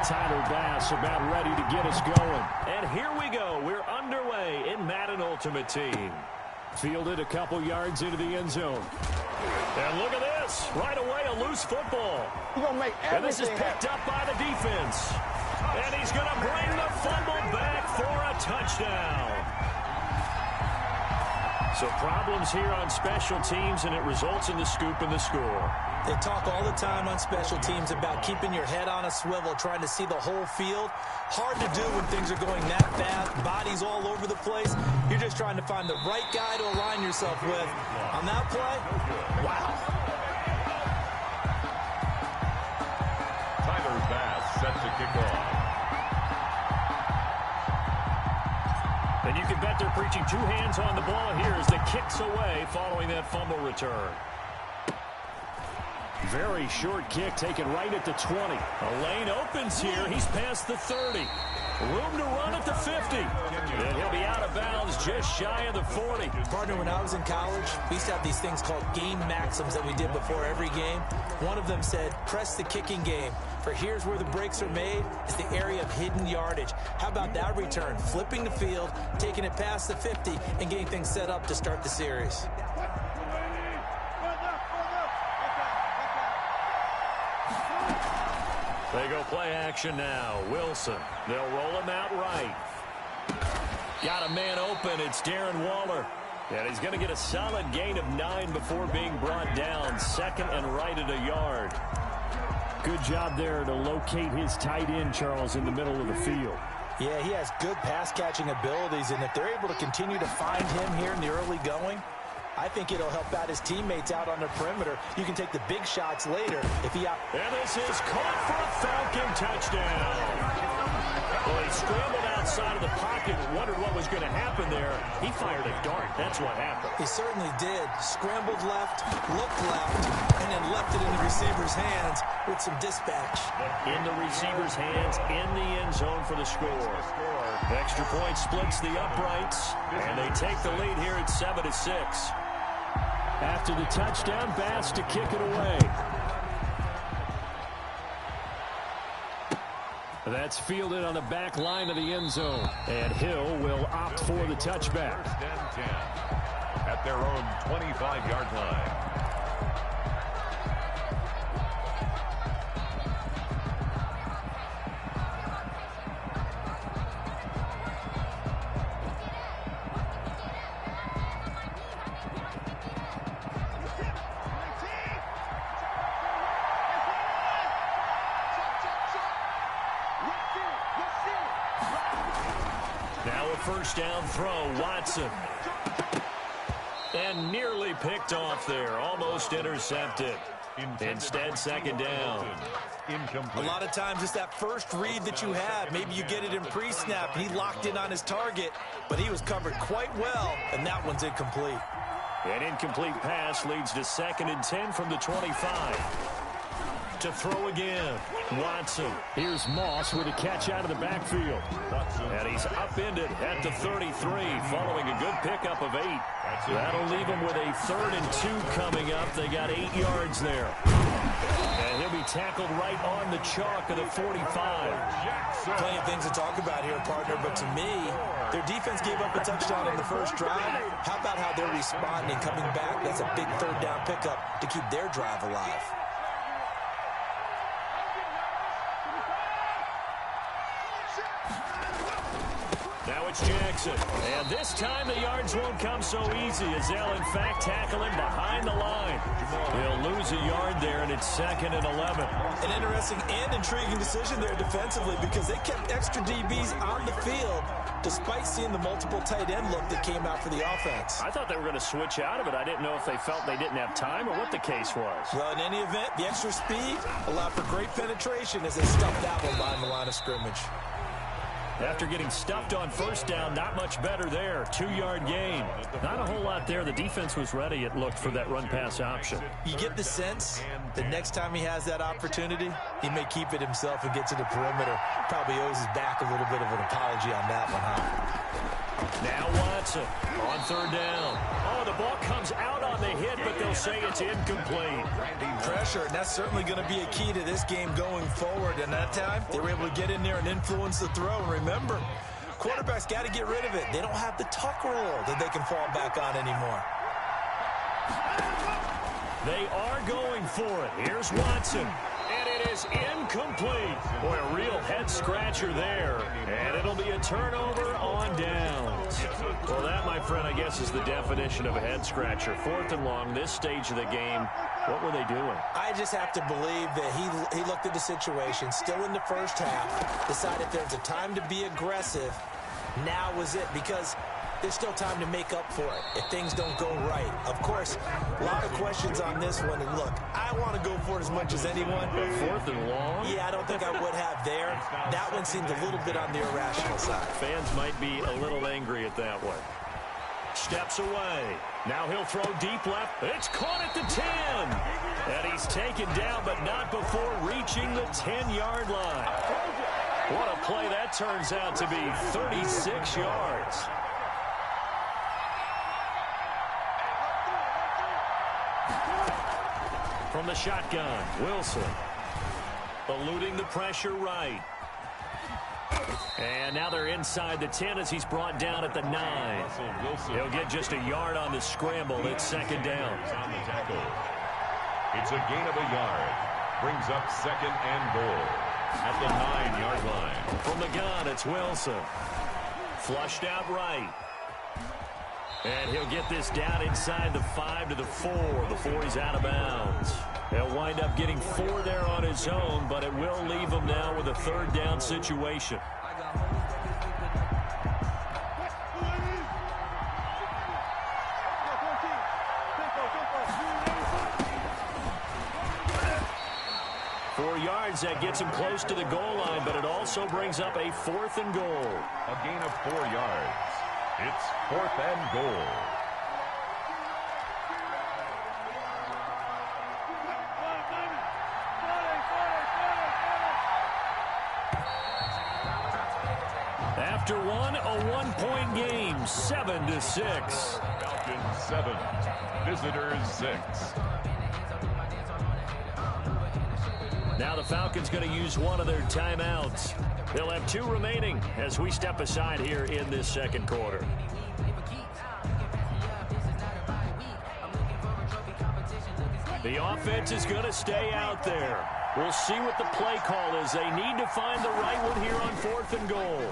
Tyler Bass about ready to get us going. And here we go. We're underway in Madden Ultimate Team. Fielded a couple yards into the end zone. And look at this. Right away, a loose football. And this is picked up by the defense. And he's going to bring the fumble back for a touchdown. So problems here on special teams, and it results in the scoop and the score. They talk all the time on special teams about keeping your head on a swivel, trying to see the whole field. Hard to do when things are going that fast, bodies all over the place. You're just trying to find the right guy to align yourself with. On that play, wow. Tyler Bass set to kick off. And you can bet they're preaching two hands on the ball here as the kick's away following that fumble return. Very short kick taken right at the 20. A lane opens here. He's past the 30. Room to run at the 50. And he'll be out of bounds just shy of the 40. Partner, when I was in college, we used to have these things called game maxims that we did before every game. One of them said, press the kicking game. For here's where the breaks are made. It's the area of hidden yardage. How about that return? Flipping the field, taking it past the 50, and getting things set up to start the series. They go play action now. Wilson. They'll roll him out right. Got a man open. It's Darren Waller. And he's going to get a solid gain of 9 before being brought down. Second and right at a yard. Good job there to locate his tight end, Charles, in the middle of the field. Yeah, he has good pass-catching abilities, and if they're able to continue to find him here in the early going, I think it'll help out his teammates out on the perimeter. You can take the big shots later if he out. And this is caught for a Falcon touchdown. Well, he scrambled outside of the pocket and wondered what was going to happen there. He fired a dart. That's what happened. He certainly did. Scrambled left, looked left, and then left it in the receiver's hands with some dispatch. In the receiver's hands, in the end zone for the score. Extra point splits the uprights, and they take the lead here at 7-6. After the touchdown, Bass to kick it away. That's fielded on the back line of the end zone. And Hill will opt for the touchback. First and 10 at their own 25-yard line. Now a first down throw, Watson. And nearly picked off there, almost intercepted. Instead, second down. A lot of times it's that first read that you have. Maybe you get it in pre-snap, and he locked in on his target, but he was covered quite well, and that one's incomplete. An incomplete pass leads to 2nd and 10 from the 25. To throw again, Watson. Here's Moss with a catch out of the backfield. And he's upended at the 33 following a good pickup of 8. That'll leave him with a 3rd and 2 coming up. They got 8 yards there. And he'll be tackled right on the chalk of the 45. Plenty of things to talk about here, partner, but to me, their defense gave up a touchdown in the first drive. How about how they're responding, coming back? That's a big 3rd down pickup to keep their drive alive. Now it's Jackson. And this time the yards won't come so easy as they'll, in fact, tackle him behind the line. He'll lose a yard there, and it's 2nd and 11. An interesting and intriguing decision there defensively because they kept extra DBs on the field despite seeing the multiple tight end look that came out for the offense. I thought they were going to switch out of it. I didn't know if they felt they didn't have time or what the case was. Well, in any event, the extra speed allowed for great penetration as they stuffed that one behind the line of scrimmage. After getting stuffed on first down, not much better there. 2-yard gain. Not a whole lot there. The defense was ready, it looked, for that run-pass option. You get the sense that next time he has that opportunity, he may keep it himself and get to the perimeter. Probably owes his back a little bit of an apology on that one, huh? Now Watson on third down. Oh, the ball comes out on the hit, but they'll say it's incomplete. Pressure, and that's certainly going to be a key to this game going forward. And that time, they were able to get in there and influence the throw. And remember, quarterbacks got to get rid of it. They don't have the tuck rule that they can fall back on anymore. They are going for it. Here's Watson. And it is incomplete. Boy, a real head-scratcher there. And it'll be a turnover on downs. Well, that, my friend, I guess is the definition of a head-scratcher. 4th and long, this stage of the game. What were they doing? I just have to believe that he looked at the situation, still in the first half, decided there's a time to be aggressive. Now was it, because there's still time to make up for it if things don't go right. Of course, a lot of questions on this one. And look, I want to go for it as much as anyone. But 4th and long? Yeah, I don't think I would have there. That one seemed a little bit on the irrational side. Fans might be a little angry at that one. Steps away. Now he'll throw deep left. It's caught at the 10. And he's taken down, but not before reaching the 10-yard line. What a play that turns out to be. 36 yards. From the shotgun, Wilson. Eluding the pressure right. And now they're inside the 10 as he's brought down at the 9. He'll get just a yard on the scramble. It's second down. It's a gain of a yard. Brings up 2nd and goal at the 9-yard line. From the gun, it's Wilson. Flushed out right. And he'll get this down inside the 5 to the 4 before he's out of bounds. He'll wind up getting 4 there on his own, but it will leave him now with a 3rd down situation. That gets him close to the goal line, but it also brings up a 4th and goal. A gain of 4 yards. It's 4th and goal. After one, a one-point game, 7-6. Falcons 7, visitors 6. Now the Falcons going to use one of their timeouts. They'll have 2 remaining as we step aside here in this second quarter. The offense is going to stay out there. We'll see what the play call is. They need to find the right one here on 4th and goal.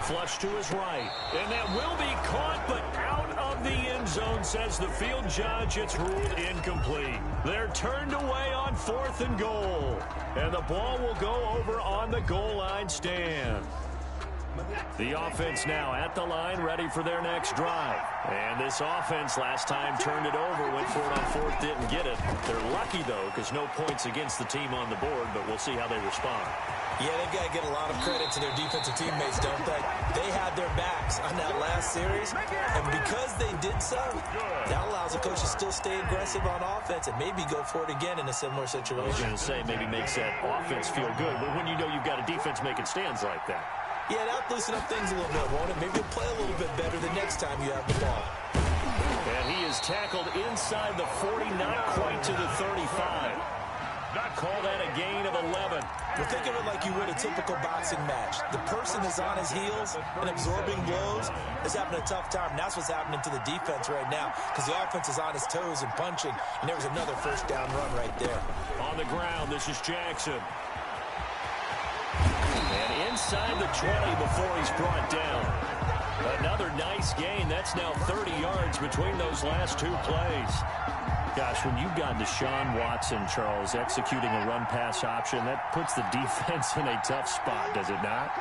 Flush to his right. And that will be caught, but out of the end zone, says the field judge. It's ruled incomplete. They're turned away on 4th and goal. And the ball will go over on the goal line stand. The offense now at the line, ready for their next drive. And this offense last time turned it over, went for it on 4th, didn't get it. They're lucky, though, because no points against the team on the board, but we'll see how they respond. Yeah, they've got to get a lot of credit to their defensive teammates, don't they? They had their backs on that last series, and because they did so, that allows the coach to still stay aggressive on offense and maybe go for it again in a similar situation. I was going to say, maybe makes that offense feel good, but when you know you've got a defense making stands like that. Yeah, that'll loosen up things a little bit, won't it? Maybe you'll play a little bit better the next time you have the ball. And he is tackled inside the 40, not quite to the 35. Call that a gain of 11. Well, think of it like you would a typical boxing match. The person is on his heels and absorbing blows is having a tough time. And that's what's happening to the defense right now because the offense is on his toes and punching. And there was another first down run right there. On the ground, this is Jackson. And inside the 20 before he's brought down. Another nice gain. That's now 30 yards between those last 2 plays. Gosh, when you've got Deshaun Watson, Charles, executing a run-pass option, that puts the defense in a tough spot, does it not?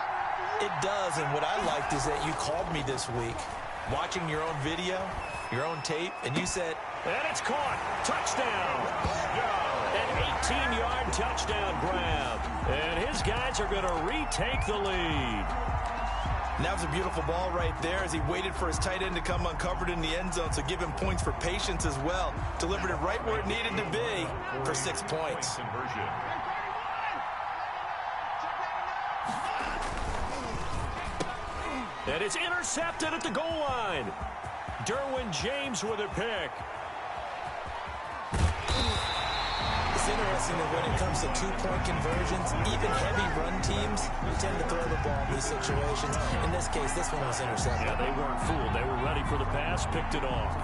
It does, and what I liked is that you called me this week, watching your own video, your own tape, and you said, and it's caught. Touchdown. An 18-yard touchdown grab. And his guys are going to retake the lead. And that was a beautiful ball right there as he waited for his tight end to come uncovered in the end zone, so give him points for patience as well. Delivered it right where it needed to be for 6 points. And it's intercepted at the goal line. Derwin James with a pick. It's interesting that when it comes to two-point conversions, even heavy run teams tend to throw the ball in these situations. In this case, this one was intercepted. Yeah, they weren't fooled. They were ready for the pass, picked it off.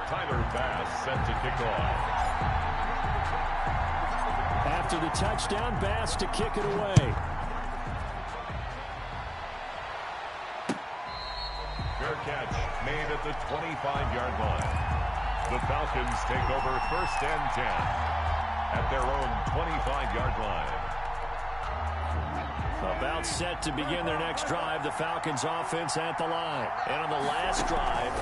Tyler Bass set to kick off. After the touchdown, Bass to kick it away. Fair catch made at the 25-yard line. The Falcons take over 1st and 10 at their own 25-yard line. About set to begin their next drive, the Falcons offense at the line. And on the last drive,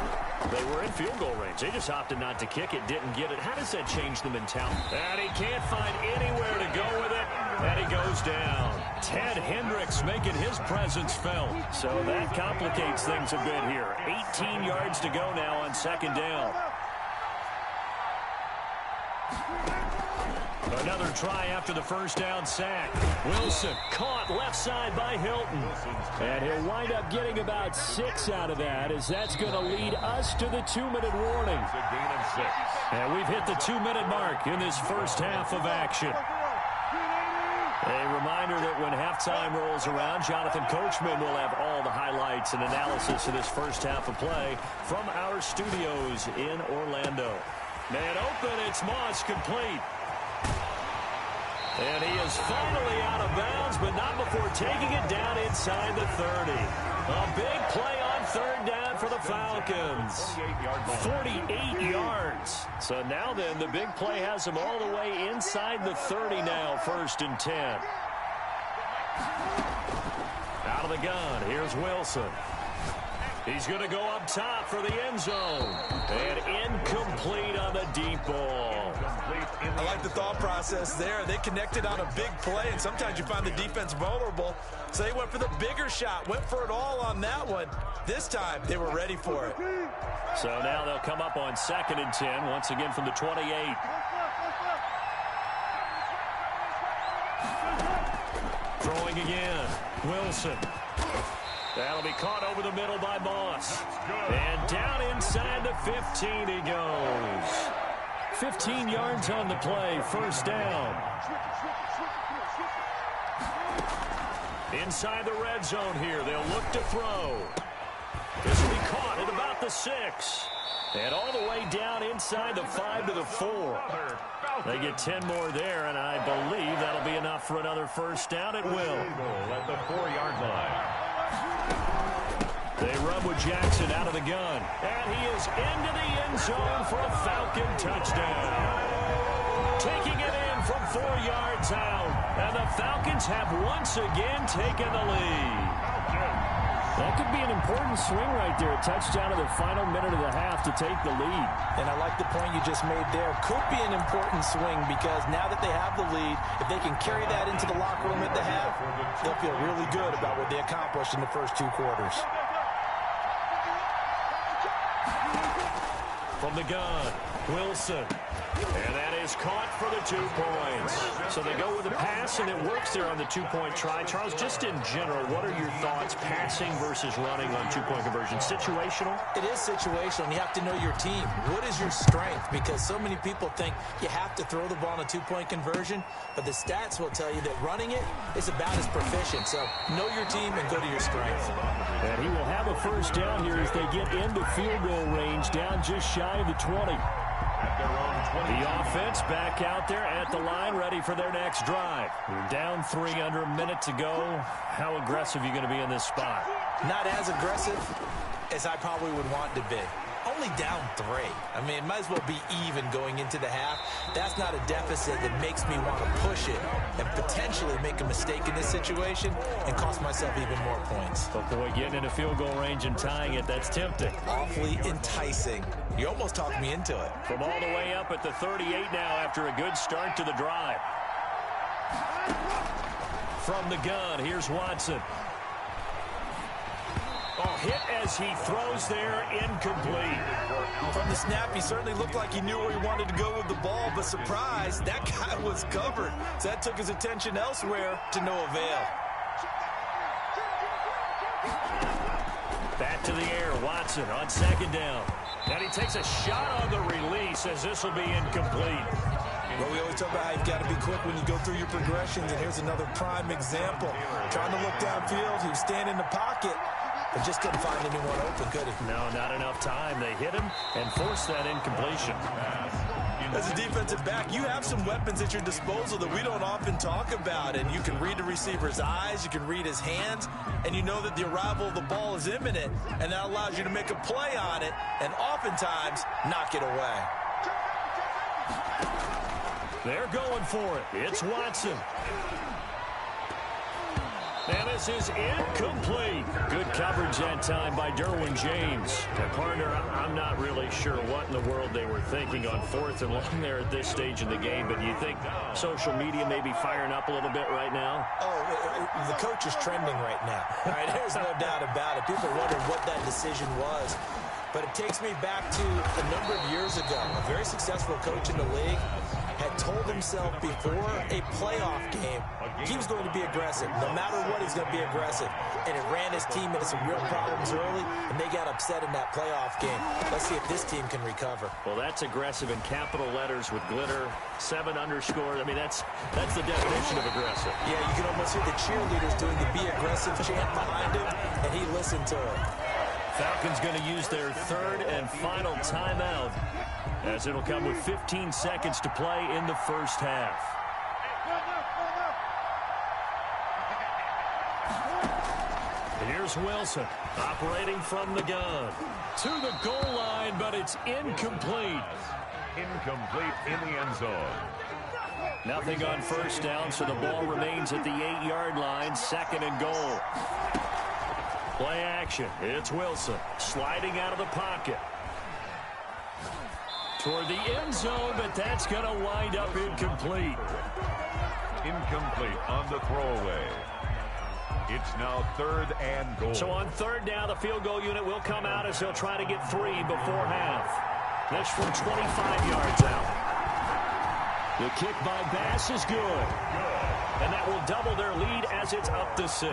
they were in field goal range. They just opted not to kick it, didn't get it. How does that change the mentality? And he can't find anywhere to go with it, and he goes down. Ted Hendricks making his presence felt. So that complicates things a bit here. 18 yards to go now on 2nd down. Another try after the 1st down sack. Wilson caught left side by Hilton. And he'll wind up getting about 6 out of that, as that's going to lead us to the 2-minute warning. It's a gain of 6. And we've hit the 2-minute mark in this first half of action. A reminder that when halftime rolls around, Jonathan Coachman will have all the highlights and analysis of this first half of play from our studios in Orlando. Man open, it's Moss, complete. And he is finally out of bounds, but not before taking it down inside the 30. A big play on 3rd down for the Falcons. 48 yards. So now then, the big play has him all the way inside the 30 now, 1st and 10. Out of the gun, here's Wilson. He's going to go up top for the end zone. And incomplete on the deep ball. I like the thought process there. They connected on a big play, and sometimes you find the defense vulnerable. So they went for the bigger shot, went for it all on that one. This time, they were ready for it. So now they'll come up on 2nd and 10, once again from the 28. Throwing again, Wilson. That'll be caught over the middle by Moss. And down inside the 15 he goes. 15 yards on the play, 1st down. Inside the red zone here, they'll look to throw. This will be caught at about the 6. And all the way down inside the 5 to the 4. They get 10 more there, and I believe that'll be enough for another 1st down. It will. At the 4-yard line. They run with Jackson out of the gun. And he is into the end zone for a Falcon touchdown. Taking it in from 4 yards out. And the Falcons have once again taken the lead. That could be an important swing right there. A touchdown in the final minute of the half to take the lead. And I like the point you just made there. Could be an important swing because now that they have the lead, if they can carry that into the locker room at the half, they'll feel really good about what they accomplished in the first 2 quarters. From the gun, Wilson. And that is caught for the 2 points. So they go with the pass, and it works there on the 2-point try. Charles, just in general, what are your thoughts passing versus running on 2-point conversion? Situational? It is situational, and you have to know your team. What is your strength? Because so many people think you have to throw the ball on a 2-point conversion, but the stats will tell you that running it is about as proficient. So know your team and go to your strength. And he will have a 1st down here as they get into field goal range, down just shy of the 20. The offense back out there at the line, ready for their next drive. We're down 3 under a minute to go. How aggressive are you going to be in this spot? Not as aggressive as I probably would want to be. Only down 3. I mean, it might as well be even going into the half. That's not a deficit that makes me want to push it and potentially make a mistake in this situation and cost myself even more points. But boy, getting into field goal range and tying it, that's tempting. Awfully enticing. You almost talked me into it. From all the way up at the 38 now after a good start to the drive. From the gun, here's Watson. Oh, hit as he throws there, incomplete. From the snap, he certainly looked like he knew where he wanted to go with the ball, but surprise, that guy was covered. So that took his attention elsewhere to no avail. Back to the air, Watson on second down. And he takes a shot on the release as this will be incomplete. Well, we always talk about how you've got to be quick when you go through your progressions, and here's another prime example. Trying to look downfield, he was standing in the pocket, but just couldn't find anyone open, could he? No, not enough time. They hit him and forced that incompletion. As a defensive back, you have some weapons at your disposal that we don't often talk about, and you can read the receiver's eyes, you can read his hands, and you know that the arrival of the ball is imminent, and that allows you to make a play on it and oftentimes knock it away. They're going for it. It's Watson. And this is incomplete. Good coverage that time by Derwin James. And partner, I'm not really sure what in the world they were thinking on 4th and long there at this stage in the game, but you think social media may be firing up a little bit right now? Oh, the coach is trending right now. All right, there's no doubt about it. People wonder what that decision was. But it takes me back to a number of years ago. A very successful coach in the league had told himself before a playoff game he was going to be aggressive. No matter what, he's going to be aggressive. And it ran his team into some real problems early, and they got upset in that playoff game. Let's see if this team can recover. Well, that's aggressive in capital letters with glitter, 7 underscore. I mean, that's the definition of aggressive. Yeah, you can almost hear the cheerleaders doing the be aggressive chant behind him, and he listened to it. Falcons going to use their 3rd and final timeout, as it'll come with 15 seconds to play in the first half. Here's Wilson operating from the gun. To the goal line, but it's incomplete. Incomplete in the end zone. Nothing on first down, so the ball remains at the 8-yard line, 2nd and goal. Play action. It's Wilson sliding out of the pocket. Toward the end zone, but that's going to wind up incomplete. Incomplete on the throwaway. It's now 3rd and goal. So on 3rd down, the field goal unit will come out as they'll try to get 3 before half. That's from 25 yards out. The kick by Bass is good. And that will double their lead as it's up to 6.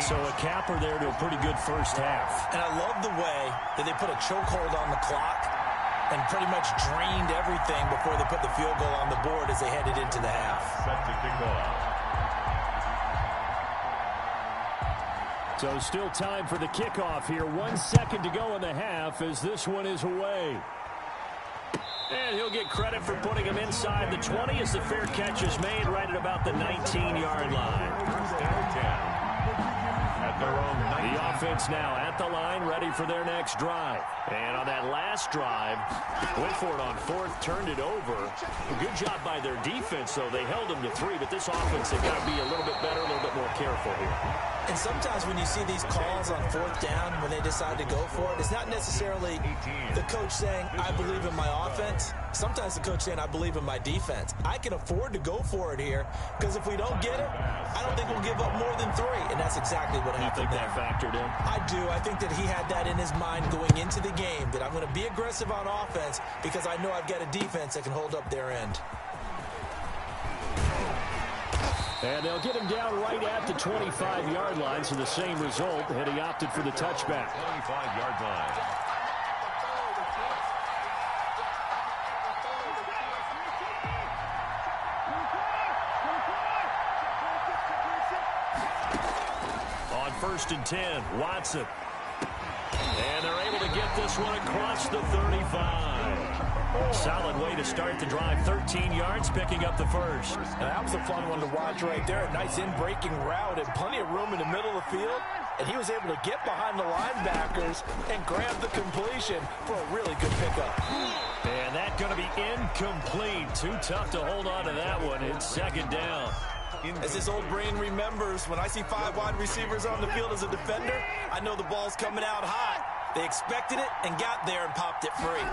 So a capper there to a pretty good first half. And I love the way that they put a chokehold on the clock and pretty much drained everything before they put the field goal on the board as they headed into the half. Set to kick off. So still time for the kickoff here. 1 second to go in the half as this one is away. And he'll get credit for putting him inside the 20 as the fair catch is made right at about the 19-yard line. First and 10. At their own 19. The offense now at the line, ready for their next drive. And on that last drive, went for it on 4th, turned it over. A good job by their defense, though. They held them to 3, but this offense, they've got to be a little bit better, a little bit more careful here. And sometimes when you see these calls on 4th down, when they decide to go for it, it's not necessarily the coach saying, I believe in my offense. Sometimes the coach saying, I believe in my defense. I can afford to go for it here because if we don't get it, I don't think we'll give up more than 3. And that's exactly what happened there. You think that factored in? I do. I think that he had that in his mind going into the game, that I'm going to be aggressive on offense because I know I've got a defense that can hold up their end. And they'll get him down right at the 25-yard line, so the same result, and he opted for the touchback. 25-yard line. On 1st and 10, Watson. And they're able to get this one across the 35. Solid way to start the drive. 13 yards, picking up the first. Now, that was a fun one to watch right there. A nice in-breaking route and plenty of room in the middle of the field. And he was able to get behind the linebackers and grab the completion for a really good pickup. And that's going to be incomplete. Too tough to hold on to that one. It's 2nd down. As this old brain remembers, when I see 5 wide receivers on the field as a defender, I know the ball's coming out hot. They expected it and got there and popped it free.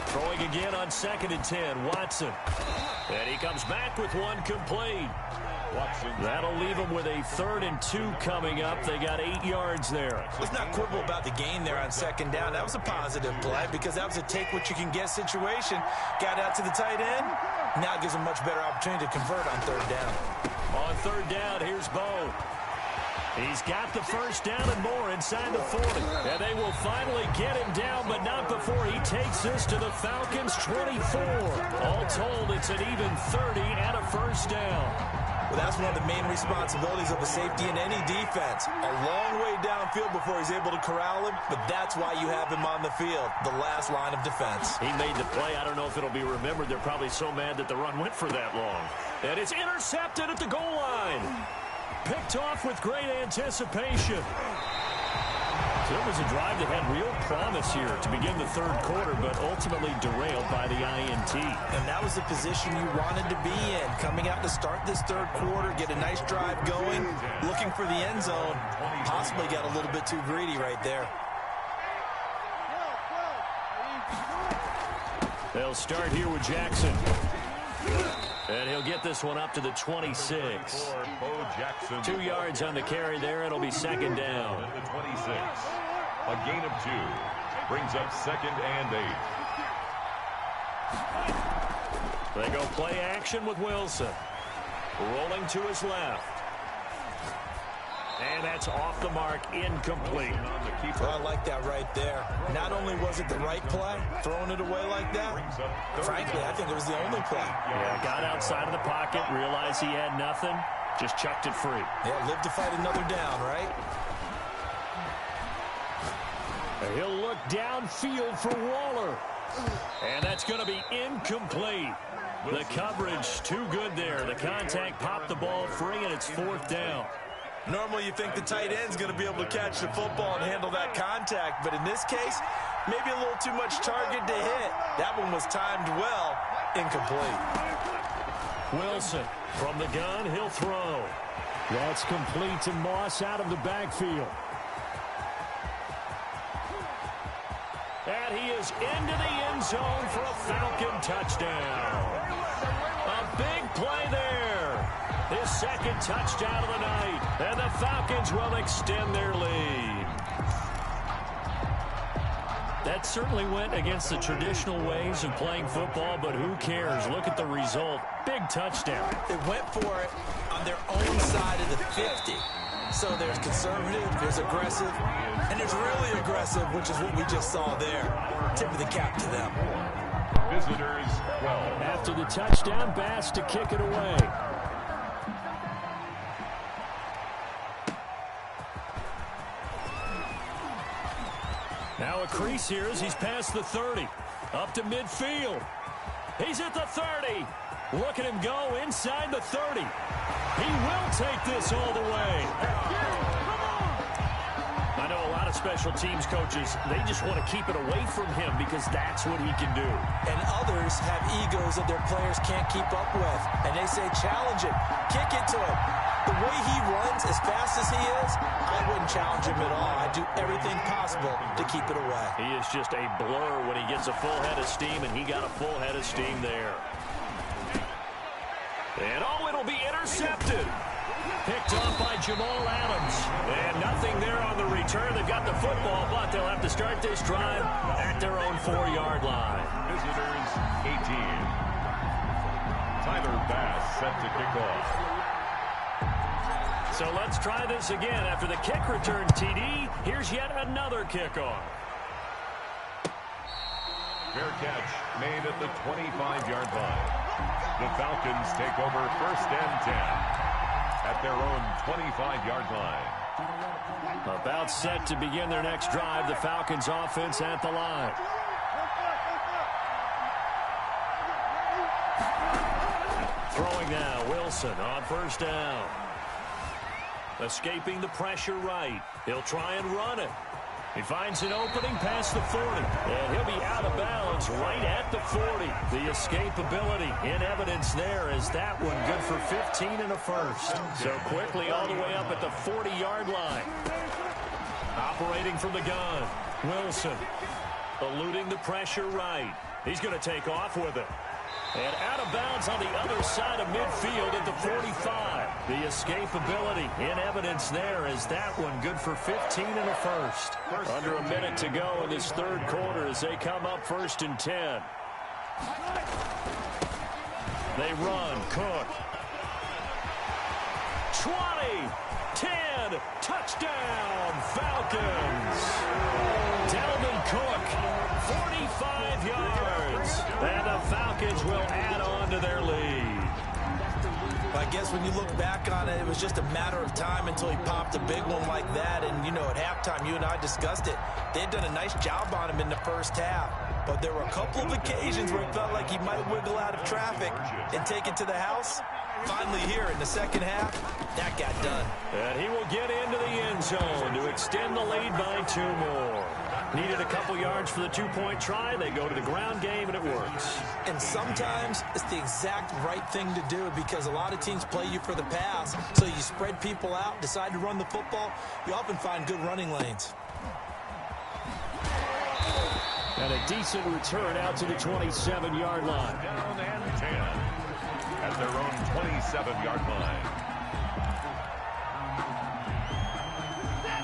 Throwing again on 2nd and 10, Watson. And he comes back with one complete. Watson. That'll leave him with a 3rd and 2 coming up. They got 8 yards there. Let's not quibble about the gain there on 2nd down. That was a positive play because that was a take-what-you-can-get situation. Got out to the tight end. Now gives him a much better opportunity to convert on 3rd down. On 3rd down, here's Bo. He's got the first down and more inside the 40. And they will finally get him down, but not before he takes this to the Falcons' 24. All told, it's an even 30 and a first down. Well, that's one of the main responsibilities of a safety in any defense. A long way downfield before he's able to corral him, but that's why you have him on the field, the last line of defense. He made the play. I don't know if it'll be remembered. They're probably so mad that the run went for that long. And it's intercepted at the goal line. Picked off with great anticipation. So it was a drive that had real promise here to begin the third quarter, but ultimately derailed by the INT. And that was the position you wanted to be in. Coming out to start this third quarter, get a nice drive going, looking for the end zone. Possibly got a little bit too greedy right there. They'll start here with Jackson. And he'll get this one up to the 26. 2 yards on the carry there. It'll be second down. At the 26. A gain of 2. Brings up 2nd and 8. They go play action with Wilson. Rolling to his left. And that's off the mark, incomplete. Well, I like that right there. Not only was it the right play, throwing it away like that, frankly, I think it was the only play. Yeah, got outside of the pocket, realized he had nothing, just chucked it free. Yeah, live to fight another down, right? He'll look downfield for Waller. And that's going to be incomplete. The coverage too good there. The contact popped the ball free, and it's 4th down. Normally you think the tight end's going to be able to catch the football and handle that contact, but in this case, maybe a little too much target to hit. That one was timed well, incomplete. Wilson from the gun, he'll throw. That's complete to Moss out of the backfield. And he is into the end zone for a Falcon touchdown. A big play there. His second touchdown of the night. And the Falcons will extend their lead. That certainly went against the traditional ways of playing football, but who cares? Look at the result. Big touchdown. They went for it on their own side of the 50. So there's conservative, there's aggressive, and there's really aggressive, which is what we just saw there. Tip of the cap to them. Visitors 12. After the touchdown, Bass to kick it away. Now a crease here as he's past the 30. Up to midfield. He's at the 30. Look at him go inside the 30. He will take this all the way. I know a lot of special teams coaches, they just want to keep it away from him because that's what he can do. And others have egos that their players can't keep up with. And they say, challenge it, kick it to him. The way he runs as fast as he is, I wouldn't challenge him at all. I'd do everything possible to keep it away. He is just a blur when he gets a full head of steam, and he got a full head of steam there. And oh, it'll be intercepted. Picked off by Jamal Adams. And nothing there on the return. They've got the football, but they'll have to start this drive at their own 4-yard line. Visitors 18. Tyler Bass set to kick off. So let's try this again. After the kick return TD, here's yet another kickoff. Fair catch made at the 25-yard line. The Falcons take over 1st and 10 at their own 25-yard line. About set to begin their next drive. The Falcons offense at the line. Throwing now, Wilson on 1st down. Escaping the pressure right. He'll try and run it. He finds an opening past the 40. And he'll be out of bounds right at the 40. The escapability in evidence there is that one good for 15 and a first. So quickly all the way up at the 40-yard line. Operating from the gun. Wilson eluding the pressure right. He's going to take off with it. And out of bounds on the other side of midfield at the 45. The escapability in evidence there is that one good for 15 and a first. Under a minute to go in this third quarter as they come up 1st and 10. They run. Cook. 20. 10. Touchdown, Falcons. Dalvin Cook, 45 yards. And the Falcons will add on to their lead. I guess when you look back on it, it was just a matter of time until he popped a big one like that. And, you know, at halftime, you and I discussed it. They'd done a nice job on him in the first half. But there were a couple of occasions where it felt like he might wiggle out of traffic and take it to the house. Finally here in the second half, that got done. And he will get into the end zone to extend the lead by 2 more. Needed a couple yards for the 2-point try. They go to the ground game, and it works. And sometimes it's the exact right thing to do because a lot of teams play you for the pass. So you spread people out, decide to run the football. You often find good running lanes. And a decent return out to the 27-yard line. Down and 10 at their own 27-yard line.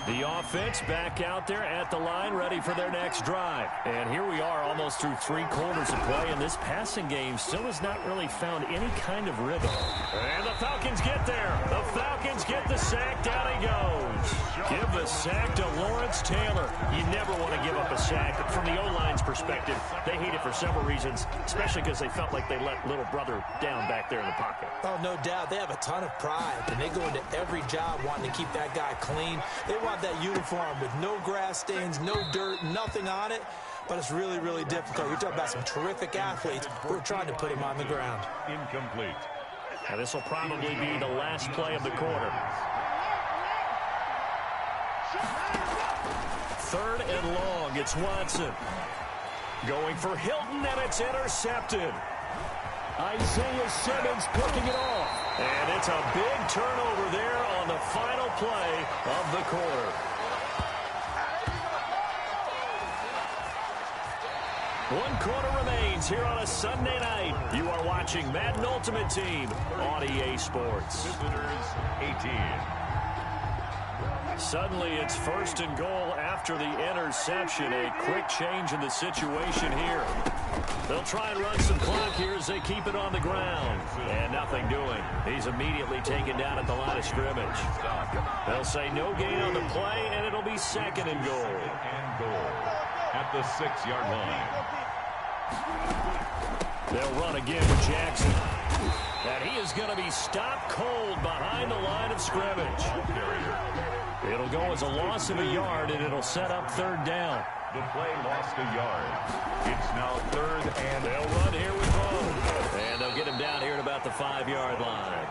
The offense back out there at the line, ready for their next drive. And here we are almost through 3 quarters of play, and this passing game still has not really found any kind of rhythm. And the Falcons get there. The Falcons get the sack. Down he goes. Give the sack to Lawrence Taylor. You never want to give up a sack. From the O-line's perspective, they hate it for several reasons, especially because they felt like they let little brother down back there in the pocket. Oh, no doubt. They have a ton of pride, and they go into every job wanting to keep that guy clean. They want that uniform with no grass stains, no dirt, nothing on it. But it's really, really difficult. You're talking about some terrific athletes who are trying to put him on the ground. Incomplete. Now this will probably be the last play of the quarter. 3rd and long. It's Watson. Going for Hilton, and it's intercepted. Isaiah Simmons picking it off. And it's a big turnover there on the final play of the quarter. One quarter remains here on a Sunday night. You are watching Madden Ultimate Team on EA Sports. Visitors 18. Suddenly it's 1st and goal after the interception. A quick change in the situation here. They'll try and run some clock here as they keep it on the ground. And nothing doing. He's immediately taken down at the line of scrimmage. They'll say no gain on the play, and it'll be 2nd and goal. And goal at the 6-yard line. They'll run again with Jackson. And he is going to be stopped cold behind the line of scrimmage. It'll go as a loss of a yard, and it'll set up 3rd down. The play lost a yard. It's now 3rd and they'll run here with Bone. And they'll get him down here at about the 5-yard line.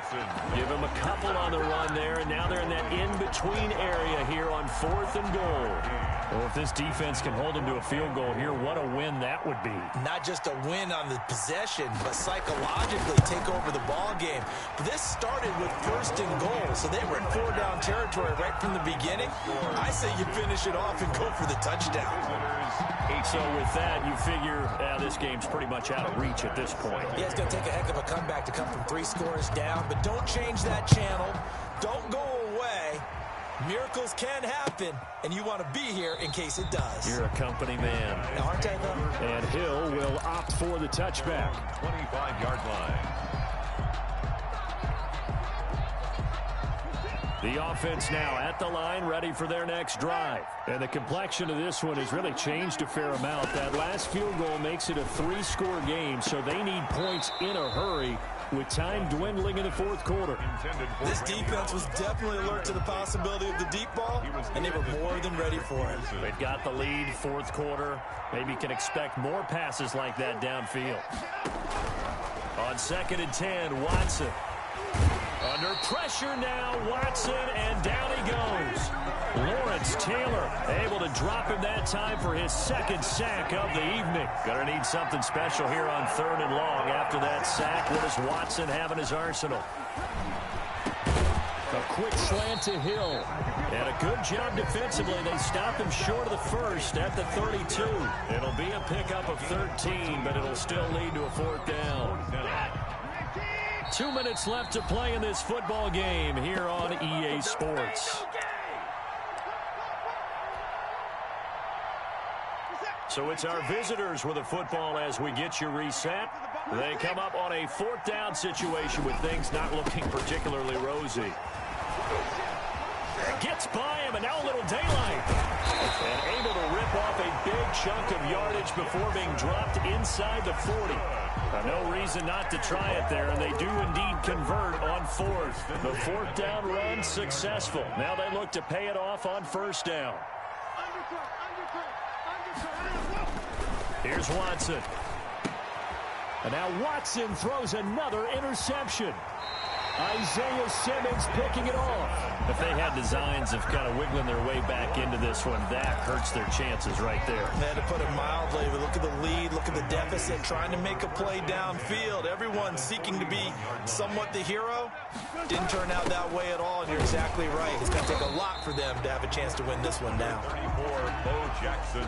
Give him a couple on the run there, and now they're in that in-between area here on 4th and goal. Well, if this defense can hold them to a field goal here, what a win that would be. Not just a win on the possession, but psychologically take over the ball game. This started with 1st and goal, so they were in 4-down territory right from the beginning. I say you finish it off and go for the touchdown. So with that, you figure this game's pretty much out of reach at this point. Yeah, it's going to take a heck of a comeback to come from 3 scores down, but don't change that channel. Don't go away. Miracles can happen, and you want to be here in case it does. You're a company man. Now, aren't I, though? And Hill will opt for the touchback. 25-yard line. The offense now at the line, ready for their next drive. And the complexion of this one has really changed a fair amount. That last field goal makes it a 3-score game, so they need points in a hurry with time dwindling in the 4th quarter. This defense was definitely alert to the possibility of the deep ball, and they were more than ready for it. They've got the lead, 4th quarter. Maybe can expect more passes like that downfield. On 2nd and 10, Watson. Under pressure now, Watson, and down he goes. Lawrence Taylor able to drop him that time for his 2nd sack of the evening. Gonna need something special here on 3rd and long. After that sack, what does Watson have in his arsenal? A quick slant to Hill. And a good job defensively. They stop him short of the 1st at the 32. It'll be a pickup of 13, but it'll still lead to a 4th down. 2 minutes left to play in this football game here on EA Sports. So it's our visitors with the football as we get you reset. They come up on a 4th down situation with things not looking particularly rosy. Gets by him, and now a little daylight. And able to rip off a big chunk of yardage before being dropped inside the 40. No reason not to try it there, and they do indeed convert on fourth. The fourth down run successful. Now they look to pay it off on first down. Here's Watson. And now Watson throws another interception. Isaiah Simmons picking it off. If they had designs of kind of wiggling their way back into this one, that hurts their chances right there. They had to put it mildly, but look at the lead, look at the deficit, trying to make a play downfield. Everyone seeking to be somewhat the hero. Didn't turn out that way at all, and you're exactly right. It's going to take a lot for them to have a chance to win this one now.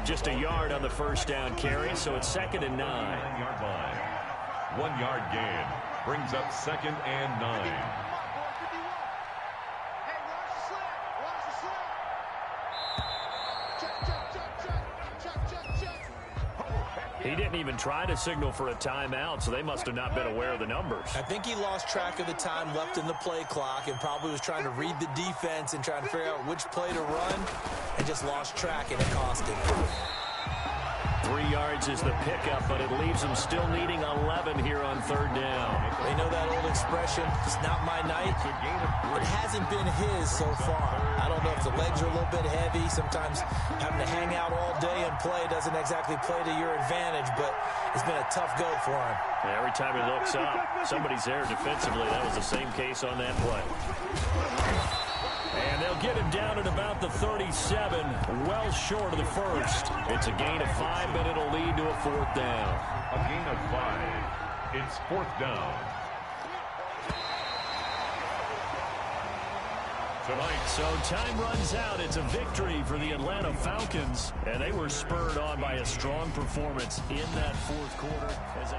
Just a yard on the first down carry, so it's 2nd and 9. 1 yard line. 1 yard gain brings up 2nd and 9. He didn't even try to signal for a timeout, so they must have not been aware of the numbers. I think he lost track of the time left in the play clock and probably was trying to read the defense and trying to figure out which play to run and just lost track, and it cost him. 3 yards is the pickup, but it leaves them still needing 11 here on 3rd down. They know that old expression, it's not my night. It hasn't been his so far. I don't know if the legs are a little bit heavy. Sometimes having to hang out all day and play doesn't exactly play to your advantage, but it's been a tough go for him. And every time he looks up, somebody's there defensively. That was the same case on that play. And they'll get him down at about the 37, well short of the first. It's a gain of 5, but it'll lead to a 4th down. A gain of 5. It's 4th down. Tonight. So time runs out. It's a victory for the Atlanta Falcons. And they were spurred on by a strong performance in that 4th quarter as they